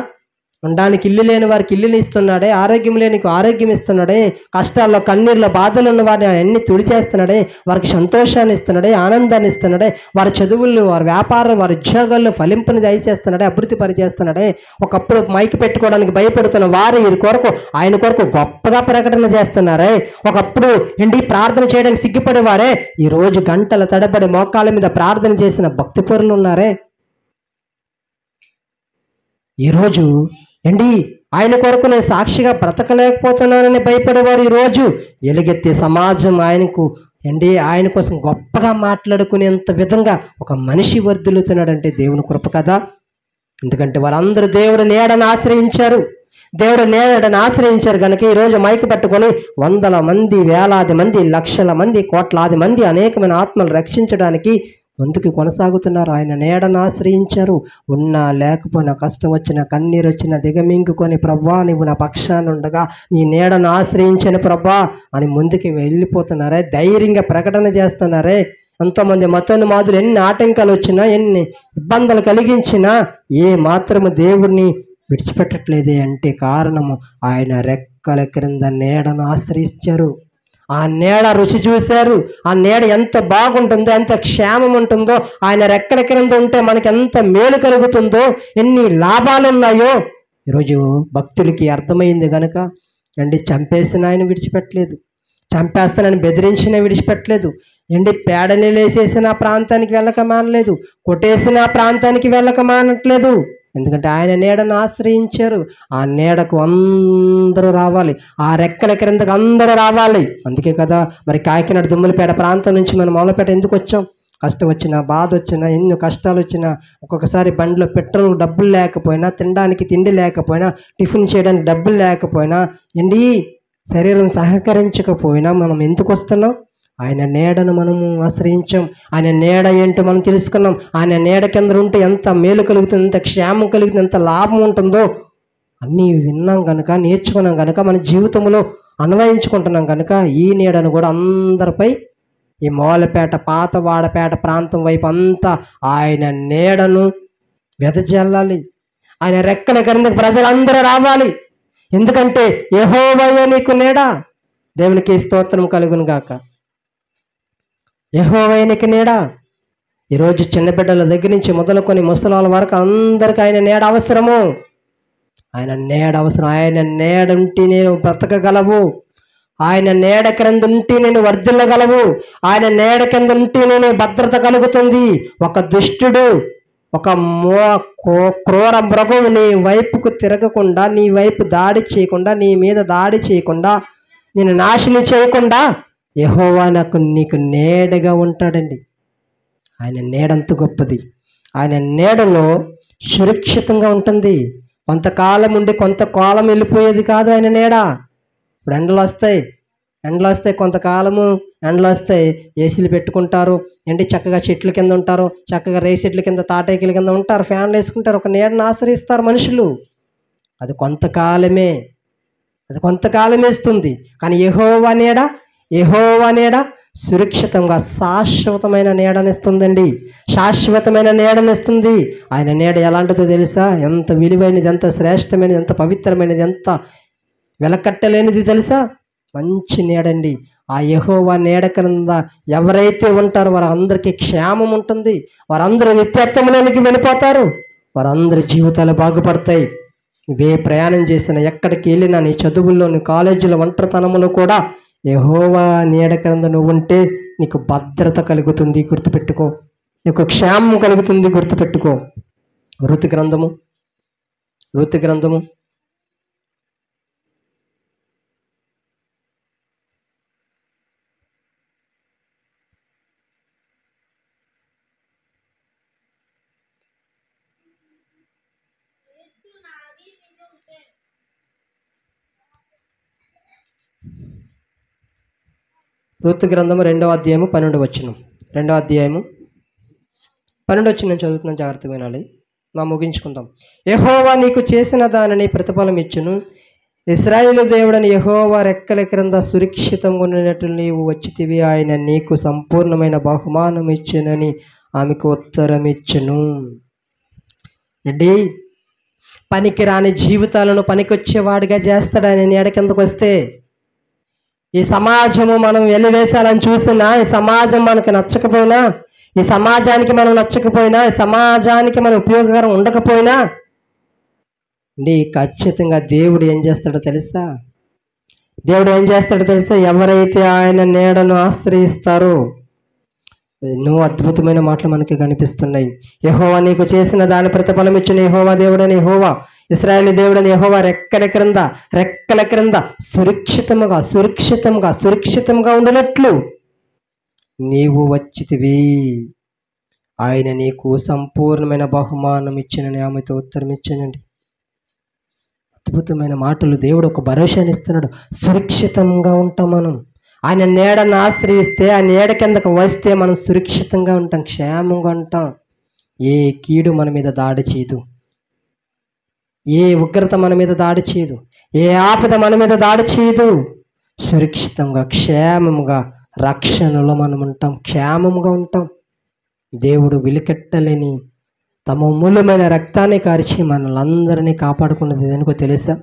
ఉండడానికి ఇల్లు లేని వారికి ఇల్లుని ఇస్తున్నాడే, ఆరోగ్యం లేనికి ఆరోగ్యం ఇస్తున్నాడే, కష్టాల్లో, కన్నీళ్ళలో, బాధలు ఉన్న వారిని అన్ని తుడిచేస్తున్నాడే, వారికి సంతోషాన్ని ఇస్తున్నాడే, ఆనందాన్ని ఇస్తున్నాడే, వారి చదువుల్లో, వారి వ్యాపారం, వారి ఉద్యోగాల్లో ఫలింపుని దయచేస్తున్నాడే, అభివృద్ధి పరిచేస్తున్నాడే. ఒకప్పుడు మైకి పెట్టుకోవడానికి భయపడుతున్న వారు ఈ కొరకు, ఆయన కొరకు గొప్పగా ప్రకటన చేస్తున్నారే. ఒకప్పుడు ప్రార్థన చేయడానికి సిగ్గుపడేవారే ఈరోజు గంటల తడబడి మోకాళ్ళ మీద ప్రార్థన చేసిన భక్తి పరులు ఉన్నారే. ఈరోజు ఆయన కొరకు నేను సాక్షిగా బ్రతకలేకపోతున్నానని భయపడేవారు ఈరోజు ఎలుగెత్తే సమాజం ఆయనకు ఆయన కోసం గొప్పగా మాట్లాడుకునేంత విధంగా ఒక మనిషి వర్ధిల్లుతున్నాడంటే దేవుని కృప కదా. ఎందుకంటే వారందరూ దేవుడి నీడను ఆశ్రయించారు. దేవుడు నీడను ఆశ్రయించారు కనుక ఈరోజు మైకు పట్టుకొని 100 మంది, వేలాది మంది, లక్షల మంది, కోట్లాది మంది అనేకమైన ఆత్మలు రక్షించడానికి ముందుకు కొనసాగుతున్నారు. ఆయన నీడను ఆశ్రయించారు. ఉన్నా లేకపోయినా, కష్టం వచ్చినా, కన్నీరు వచ్చినా దిగమింగుకొని, ప్రభా నువ్వు నా పక్షాన్ని ఉండగా నీ నీడను ఆశ్రయించని ప్రభా అని ముందుకు వెళ్ళిపోతున్నారే. ధైర్యంగా ప్రకటన చేస్తున్నారే. ఎంతోమంది మతోన్మాదులు ఎన్ని ఆటంకాలు వచ్చినా, ఎన్ని ఇబ్బందులు కలిగించినా ఏ మాత్రము దేవుడిని విడిచిపెట్టట్లేదే అంటే కారణము ఆయన రెక్కల క్రింద నీడను ఆశ్రయించారు. ఆ నీడ రుచి చూశారు. ఆ నీడ ఎంత బాగుంటుందో, ఎంత క్షేమం ఉంటుందో, ఆయన రెక్కల క్రింద ఉంటే మనకి ఎంత మేలు కలుగుతుందో, ఎన్ని లాభాలు ఉన్నాయో ఈరోజు భక్తులకి అర్థమైంది కనుక చంపేసిన ఆయన విడిచిపెట్టలేదు, చంపేస్తానని బెదిరించిన విడిచిపెట్టలేదు, పేడలేసేసిన ప్రాంతానికి వెళ్ళక మానలేదు, కొట్టేసిన ప్రాంతానికి వెళ్ళక మానట్లేదు. ఎందుకంటే ఆయన నీడను ఆశ్రయించారు. ఆ నీడకు అందరూ రావాలి, ఆ రెక్కల క్రిందకు అందరూ రావాలి. అందుకే కదా మరి కాకినాడ దుమ్మలపేట ప్రాంతం నుంచి మనం మొదలుపేట ఎందుకు వచ్చాం? కష్టం వచ్చినా, బాధ వచ్చినా, ఎన్నో కష్టాలు వచ్చినా, ఒక్కొక్కసారి బండిలో పెట్రోల్ డబ్బులు లేకపోయినా, తినడానికి తిండి లేకపోయినా, టిఫిన్ చేయడానికి డబ్బులు లేకపోయినా, శరీరం సహకరించకపోయినా మనం ఎందుకు వస్తున్నాం? ఆయన నీడను మనము ఆశ్రయించాం. ఆయన నీడ ఏంటో మనం తెలుసుకున్నాం. ఆయన నీడ కింద ఉంటే ఎంత మేలు కలుగుతుంది, ఎంత క్షేమం కలుగుతుంది, ఎంత లాభం ఉంటుందో అన్నీ విన్నాం కనుక, నేర్చుకున్నాం కనుక, మన జీవితంలో అన్వయించుకుంటున్నాం కనుక ఈ నీడను కూడా అందరిపై, ఈ మూలపేట, పాతవాడపేట ప్రాంతం వైపు అంతా ఆయన నీడను వెదజల్లాలి. ఆయన రెక్కల క్రింద ప్రజలందరూ రావాలి. ఎందుకంటే యెహోవాయే నీకు నీడ. దేవునికి స్తోత్రం కలుగును గాక. యెహోవాయే నీకు నీడ. ఈరోజు చిన్న బిడ్డల దగ్గర నుంచి మొదలుకొని ముసలాల వరకు అందరికీ ఆయన నీడ అవసరము. ఆయన నీడ అవసరం. ఆయన నీడ ఉంటే నేను బ్రతకగలవు. ఆయన నీడ క్రింద ఉంటే నేను వర్ధిల్లగలవు. ఆయన నీడ కింద ఉంటే నేను భద్రత కలుగుతుంది. ఒక దుష్టుడు, ఒక క్రూర మృగం నీ వైపుకు తిరగకుండా, నీ వైపు దాడి చేయకుండా, నీ మీద దాడి చేయకుండా, నేను నాశనం చేయకుండా యెహోవా నీకు నీడగా ఉంటాడండి. ఆయన నీడంత గొప్పది. ఆయన నీడలో సురక్షితంగా ఉంటుంది. కొంతకాలం ఉండి కొంతకాలం వెళ్ళిపోయేది కాదు ఆయన నీడ. ఇప్పుడు ఎండలు వస్తాయి, కొంతకాలము ఎండలు వస్తాయి, ఏసీలు పెట్టుకుంటారు, ఏంటి చక్కగా చెట్ల కింద ఉంటారు, చక్కగా రేయి చెట్ల కింద తాటాకుల కింద ఉంటారు, ఫ్యాన్లు వేసుకుంటారు, ఒక నీడను ఆశ్రయిస్తారు మనుషులు. అది కొంతకాలమే ఇస్తుంది. కానీ యెహోవా నీడ సురక్షితంగా శాశ్వతమైన నీడనిస్తుందండి. శాశ్వతమైన నీడనిస్తుంది. ఆయన నీడ ఎలాంటిదో తెలుసా? ఎంత విలువైనది, ఎంత శ్రేష్టమైనది, ఎంత పవిత్రమైనది, ఎంత వెలకట్టలేనిది తెలుసా? మంచి నీడండి. ఆ యెహోవా నీడ క్రింద ఎవరైతే ఉంటారో వారందరికీ క్షేమం ఉంటుంది. వారందరూ నిత్యత్వంలోనికి వెళ్ళిపోతారు. వారందరి జీవితాలు బాగుపడతాయి. ఇవే ప్రయాణం చేసిన, ఎక్కడికి వెళ్ళినా, నీ చదువుల్లో, నీ కాలేజీలో, ఒంటరితనంలో కూడా యెహోవా నీడ క్రింద నువ్వు ఉంటే నీకు భద్రత కలుగుతుంది, గుర్తుపెట్టుకో. నీకు క్షేమం కలుగుతుంది, గుర్తుపెట్టుకో. ఋతు గ్రంథము ఋతు గ్రంథము 2వ అధ్యాయము 12వ వచనం. 2వ అధ్యాయము 12వ వచనం నేను చదువుతున్నాను, జాగ్రత్తగా వినాలి. ముగించుకుందాం. యెహోవా నీకు చేసిన దానిని ప్రతిఫలం ఇచ్చును. ఇశ్రాయేలు దేవుడని యెహోవా రెక్కల క్రింద సురక్షితంగా ఉన్నట్లు నీవు వచ్చితివి. ఆయన నీకు సంపూర్ణమైన బహుమానం ఇచ్చునని ఆమెకు ఉత్తరం ఇచ్చును. ఏంటి? పనికి రాని జీవితాలను పనికొచ్చేవాడిగా చేస్తాడు ఆయన నీడ కిందకు వస్తే. ఈ సమాజము మనం వెలివేశాలని చూసినా, ఈ సమాజం మనకు నచ్చకపోయినా, ఈ సమాజానికి మనం నచ్చకపోయినా, ఈ సమాజానికి మనం ఉపయోగకరం ఉండకపోయినా ఖచ్చితంగా దేవుడు ఏం చేస్తాడో తెలుసా? ఎవరైతే ఆయన నీడను ఆశ్రయిస్తారో, ఎన్నో అద్భుతమైన మాటలు మనకి కనిపిస్తున్నాయి. యెహోవా నీకు చేసిన దాని ప్రతిఫలం ఇచ్చిన యెహోవా దేవుడని, యెహోవా ఇశ్రాయేలు దేవుడని యెహోవా రెక్కల క్రింద సురక్షితంగా ఉండినట్లు నీవు వచ్చితివి. ఆయన నీకు సంపూర్ణమైన బహుమానం ఇచ్చినని ఆమెతో ఉత్తరం ఇచ్చానండి. అద్భుతమైన మాటలు. దేవుడు ఒక భరోసాని ఇస్తున్నాడు. సురక్షితంగా ఉంటాం మనం. ఆయన నీడను ఆశ్రయిస్తే, ఆ నీడ కిందకు వస్తే మనం సురక్షితంగా ఉంటాం, క్షేమంగా ఉంటాం. ఏ కీడు మన మీద దాడి చేయదు, ఏ ఉగ్రత మన మీద దాడి చేయదు, ఏ ఆపద మన మీద దాడి చేయదు. సురక్షితంగా, క్షేమంగా, రక్షణలో మనం ఉంటాం, క్షేమంగా ఉంటాం. దేవుడు విలుకెట్టలేని తమ అమూల్యమైన రక్తాన్ని కార్చి మనలందరినీ కాపాడుకున్నది దేనికో తెలుసా?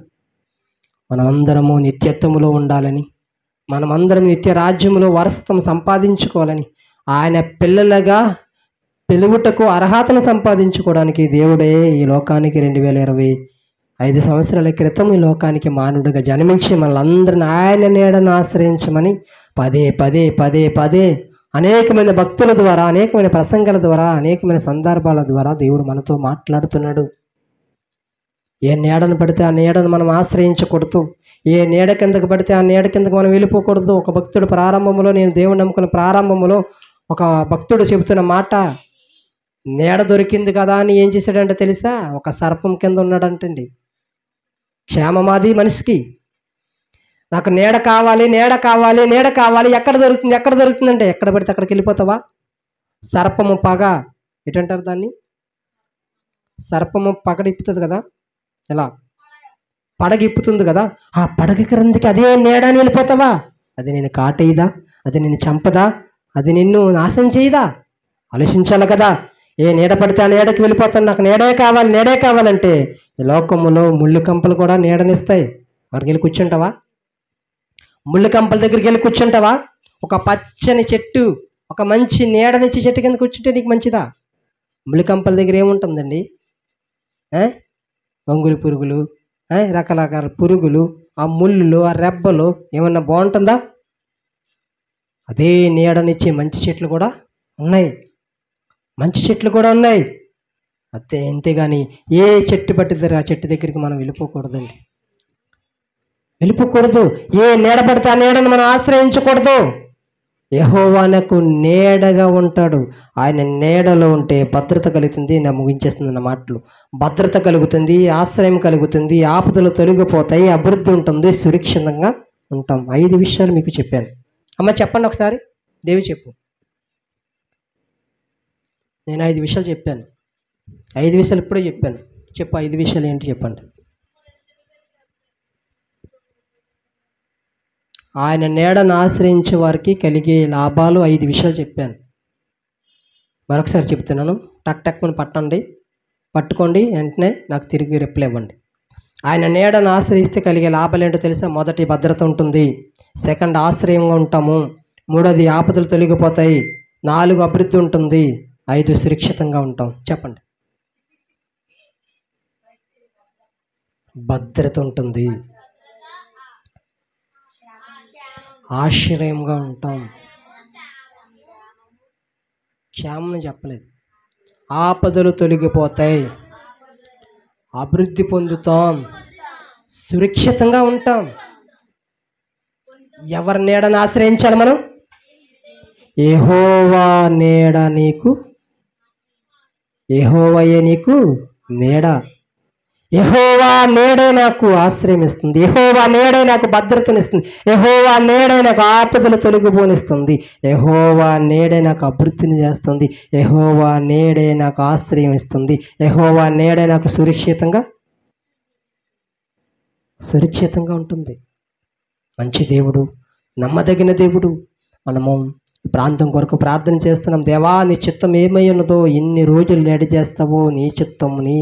మనమందరము నిత్యత్వములో ఉండాలని, మనమందరం నిత్య రాజ్యములో వారసత్వం సంపాదించుకోవాలని, ఆయన పిల్లలుగా పిలువుటకు అర్హతను సంపాదించుకోవడానికి దేవుడే ఈ లోకానికి 2025 సంవత్సరాల క్రితం ఈ లోకానికి మానవుడిగా జన్మించి మనలందరిని ఆయన నీడను ఆశ్రయించమని పదే అనేకమైన భక్తుల ద్వారా, అనేకమైన ప్రసంగాల ద్వారా, అనేకమైన సందర్భాల ద్వారా దేవుడు మనతో మాట్లాడుతున్నాడు. ఏ నీడను పడితే ఆ నీడను మనం ఆశ్రయించకూడదు. ఏ నీడ కిందకు పడితే ఆ నీడ కిందకు మనం వెళ్ళిపోకూడదు. ఒక భక్తుడు ప్రారంభంలో, నేను దేవుడు నమ్ముకున్న ప్రారంభంలో ఒక భక్తుడు చెబుతున్న మాట, నీడ దొరికింది కదా అని ఏం చేశాడంటే తెలుసా? ఒక సర్పం కింద ఉన్నాడంటండి. క్షేమమాది మనిషికి. నాకు నీడ కావాలి, ఎక్కడ దొరుకుతుంది అంటే, ఎక్కడ పడితే అక్కడికి వెళ్ళిపోతావా? సర్పము పగ, ఎటంటారు దాన్ని? సర్పము పగడ ఇప్పుతుంది కదా, ఎలా పడగ ఇప్పుతుంది కదా, ఆ పడగ క్రిందికి అదే నీడ అని వెళ్ళిపోతావా? అది నేను కాటేయదా? అది నిన్ను చంపదా? అది నిన్ను నాశనం చేయదా? ఆలోచించాలి కదా. ఏ నీడ పడితే ఆ నీడకి వెళ్ళిపోతాను, నాకు నీడే కావాలంటే ఈ లోకములో ముళ్ళు కంపలు కూడా నీడనిస్తాయి. అక్కడికి వెళ్ళి కూర్చుంటావా? ముళ్ళు కంపల దగ్గరికి వెళ్ళి కూర్చుంటావా? ఒక పచ్చని చెట్టు, ఒక మంచి నీడనిచ్చి చెట్టు కింద కూర్చుంటే నీకు మంచిదా? ముళ్ళు కంపల దగ్గర ఏముంటుందండి? గొంగులు పురుగులు, రకరకాల పురుగులు, ఆ ముళ్ళు, ఆ రెబ్బలు ఏమన్నా బాగుంటుందా? అదే నీడనిచ్చే మంచి చెట్లు కూడా ఉన్నాయి. మంచి చెట్లు కూడా ఉన్నాయి. అంతేగాని ఏ చెట్టు పట్టిద్దరు ఆ చెట్టు దగ్గరికి మనం వెళ్ళిపోకూడదండి. వెళ్ళిపోకూడదు. ఏ నీడ పడితే ఆ నీడను మనం ఆశ్రయించకూడదు. యెహోవానకు నీడగా ఉంటాడు. ఆయన నీడలో ఉంటే భద్రత కలుగుతుంది. నా ముగించేస్తుంది నా మాటలు. భద్రత కలుగుతుంది, ఆశ్రయం కలుగుతుంది, ఆపదలు తొలగిపోతాయి, అభివృద్ధి ఉంటుంది, సురక్షితంగా ఉంటాం. 5 విషయాలు మీకు చెప్పాను. అమ్మ చెప్పండి ఒకసారి. దేవి చెప్పు. నేను 5 విషయాలు చెప్పాను. 5 విషయాలు ఇప్పుడే చెప్పాను. చెప్పు 5 విషయాలు ఏంటి చెప్పండి. ఆయన నీడను ఆశ్రయించే వారికి కలిగే లాభాలు 5 విషయాలు చెప్పాను. మరొకసారి చెప్తున్నాను. టక్మని పట్టుకోండి, వెంటనే నాకు తిరిగి రిప్లై ఇవ్వండి. ఆయన నీడను ఆశ్రయిస్తే కలిగే లాభాలు ఏంటో తెలుసా? మొదటి, భద్రత ఉంటుంది. సెకండ్, ఆశ్రయంగా ఉంటాము. 3, ఆపదలు తొలగిపోతాయి. 4, అభివృద్ధి ఉంటుంది. 5, సురక్షితంగా ఉంటాం. చెప్పండి. భద్రత ఉంటుంది, ఆశ్రయంగా ఉంటాం. క్షేమం చెప్పలేదు. ఆపదలు తొలగిపోతాయి, అభివృద్ధి పొందుతాం, సురక్షితంగా ఉంటాం. ఎవరి నీడను ఆశ్రయించాలి మనం? యెహోవా నీడ నీకు, యెహోవాయే నీకు నీడ. యెహోవా నీడే నాకు ఆశ్రయం ఇస్తుంది. యెహోవా నీడే నాకు భద్రతనిస్తుంది. యెహోవా నీడే నాకు ఆపదలు తొలగిపోనిస్తుంది. యెహోవా నీడే నాకు అభివృద్ధిని చేస్తుంది. యెహోవా నీడే నాకు ఆశ్రయం ఇస్తుంది. యెహోవా నీడే నాకు సురక్షితంగా ఉంటుంది. మంచి దేవుడు, నమ్మదగిన దేవుడు. మనము ఈ ప్రాంతం కొరకు ప్రార్థన చేస్తున్నాం. దేవా, నీ చిత్తం ఏమై ఉన్నదో, ఎన్ని రోజులు లేడి చేస్తావో నీ చిత్తం, నీ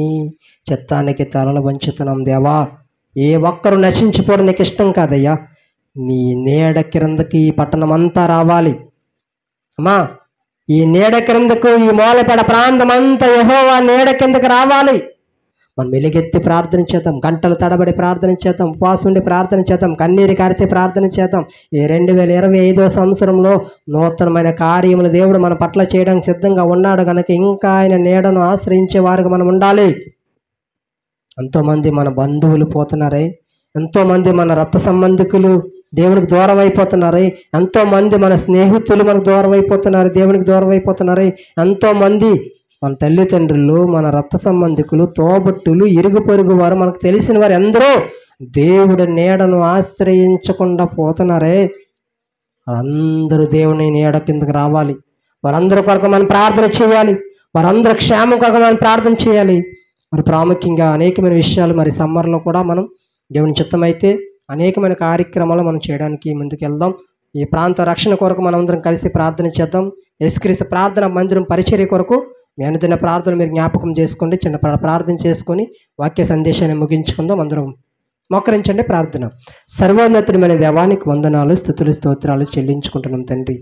చిత్తానికి తలలు వంచుతున్నాం. దేవా, ఏ ఒక్కరు నశించిపోవడం నీకు ఇష్టం కాదయ్యా. నీ నీడ క్రిందకి ఈ పట్టణం అంతా రావాలి. అమ్మా, ఈ నీడ క్రిందకు, ఈ మూలపేడ ప్రాంతం అంతా యెహోవా నీడ కిందకి రావాలి. మనం వెలుగెత్తి ప్రార్థన చేద్దాం, గంటలు తడబడి ప్రార్థన చేద్దాం, ఉపవాసం ఉండి ప్రార్థన చేద్దాం, కన్నీరు కార్చే ప్రార్థన చేద్దాం. ఈ 2025వ సంవత్సరంలో నూతనమైన కార్యములు దేవుడు మన పట్ల చేయడానికి సిద్ధంగా ఉన్నాడు కనుక ఇంకా ఆయన నీడను ఆశ్రయించే వారికి మనం ఉండాలి. ఎంతోమంది మన బంధువులు పోతున్నారే, ఎంతోమంది మన రక్త సంబంధికులు దేవునికి దూరం అయిపోతున్నారే, ఎంతోమంది మన స్నేహితులు మనకు దూరం అయిపోతున్నారు, దేవునికి దూరం అయిపోతున్నారే, ఎంతోమంది మన తల్లిదండ్రులు, మన రక్త సంబంధికులు, తోబుట్టులు, ఇరుగు పొరుగు వారు, మనకు తెలిసిన వారు ఎందరో దేవుడి నీడను ఆశ్రయించకుండా పోతున్నారే. వారందరూ దేవుని నీడ కిందకు రావాలి. వారందరి కొరకు మనం ప్రార్థన చేయాలి. వారందరూ క్షేమం కొరకు మనం ప్రార్థన చేయాలి. మరి ప్రాముఖ్యంగా అనేకమైన విషయాలు మరి సమ్మర్లో కూడా మనం దేవుని చిత్తమైతే అనేకమైన కార్యక్రమాలు మనం చేయడానికి ముందుకు వెళ్దాం. ఈ ప్రాంత రక్షణ కొరకు మనం అందరం కలిసి ప్రార్థన చేద్దాం. యేసుక్రీస్తు ప్రార్థన మందిరం పరిచర్య కొరకు మీ అనుదిన ప్రార్థన మీరు జ్ఞాపకం చేసుకోండి. చిన్న ప్రార్థన చేసుకొని వాక్య సందేశాన్ని ముగించుకుందాం. అందరం మోకరించండి. ప్రార్థన. సర్వోన్నతుడైన దేవానికి వందనాలు, స్తుతులు, స్తోత్రాలు చెల్లించుకుంటున్నాం తండ్రి.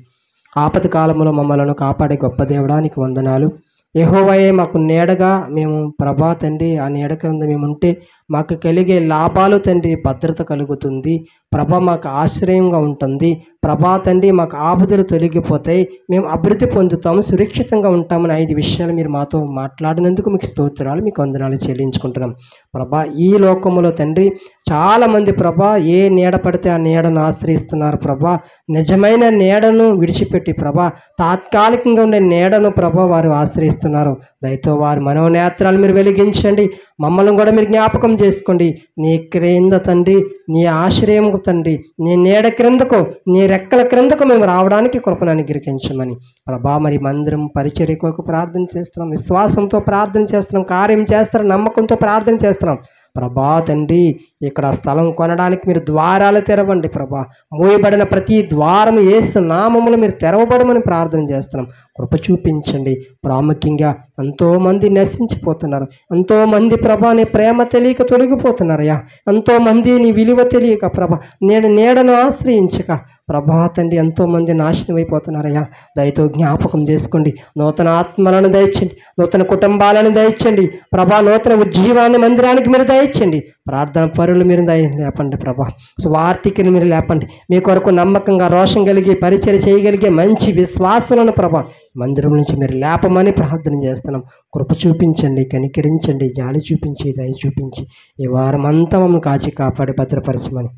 ఆపద కాలంలో మమ్మలను కాపాడే గొప్ప దేవుడానికి వందనాలు. యెహోవాయే మాకు నీడగా మేము ప్రభా తండ్రి, ఆ నీడ కింద మేము ఉంటే మాకు కలిగే లాభాలు తండ్రి, భద్రత కలుగుతుంది ప్రభా, మాకు ఆశ్రయంగా ఉంటుంది ప్రభా తండ్రి, మాకు ఆపదలు తొలగిపోతాయి, మేము అభివృద్ధి పొందుతాము, సురక్షితంగా ఉంటామని 5 విషయాలు మీరు మాతో మాట్లాడినందుకు మీకు స్తోత్రాలు, మీకు వందనాలు చెల్లించుకుంటున్నాం ప్రభా. ఈ లోకములో తండ్రి చాలామంది ప్రభా ఏ నీడ పడితే ఆ నీడను ఆశ్రయిస్తున్నారు ప్రభా. నిజమైన నీడను విడిచిపెట్టి ప్రభా తాత్కాలికంగా ఉండే నీడను ప్రభా వారు ఆశ్రయిస్తున్నారు. దయతో వారి మనోనేత్రాలు మీరు వెలిగించండి. మమ్మల్ని కూడా మీరు జ్ఞాపకం చేసుకోండి. నీ క్రింద తండ్రి, నీ ఆశ్రయం తండ్రి, నీ నీడ క్రిందకు, నీ రెక్కల క్రిందకు మేము రావడానికి కృపను అనుగ్రహించమని ప్రభా. మరి మందిరం పరిచర్య కొరకు ప్రార్థన చేస్తున్నాం, విశ్వాసంతో ప్రార్థన చేస్తున్నాం, కార్యం చేస్తున్నాం, నమ్మకంతో ప్రార్థన చేస్తున్నాం ప్రభా తండ్రి. ఇక్కడ స్థలం కొనడానికి మీరు ద్వారాలు తెరవండి ప్రభా. మూయబడిన ప్రతి ద్వారం యేసు నామములో మీరు తెరవబడమని ప్రార్థన చేస్తున్నాం. కృప చూపించండి. ప్రాముఖ్యంగా ఎంతోమంది నశించిపోతున్నారు, ఎంతోమంది ప్రభా నీ ప్రేమ తెలియక తొలగిపోతున్నారయ్యా, ఎంతోమంది నీ విలువ తెలియక ప్రభా నీడను ఆశ్రయించక ప్రభా తండ్రి ఎంతోమంది నాశనం అయిపోతున్నారయ్యా. దయతో జ్ఞాపకం చేసుకోండి. నూతన ఆత్మలను దయచండి, నూతన కుటుంబాలను దయచండి ప్రభా, నూతన ఉజ్జీవాన్ని మందిరానికి మీరు దయచేయండి. ప్రార్థన పరులు మీరు లేపండి ప్రభా. స్వార్థికుని మీరు లేపండి. మీ కొరకు నమ్మకంగా రోషం కలిగి పరిచయం చేయగలిగే మంచి విశ్వాసులను ప్రభా మందిరం నుంచి మీరు లేపమని ప్రార్థన చేస్తున్నాం. కృప చూపించండి, కనికరించండి, జాలి చూపించి, దయ చూపించి ఈ వారం అంతా మమ్మల్ని కాచి కాపాడి భద్రపరచమని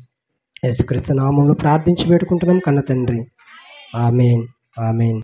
యేసుక్రీస్తు నామములో ప్రార్థించి పెట్టుకుంటున్నాం కన్న తండ్రి. ఆమేన్, ఆమేన్.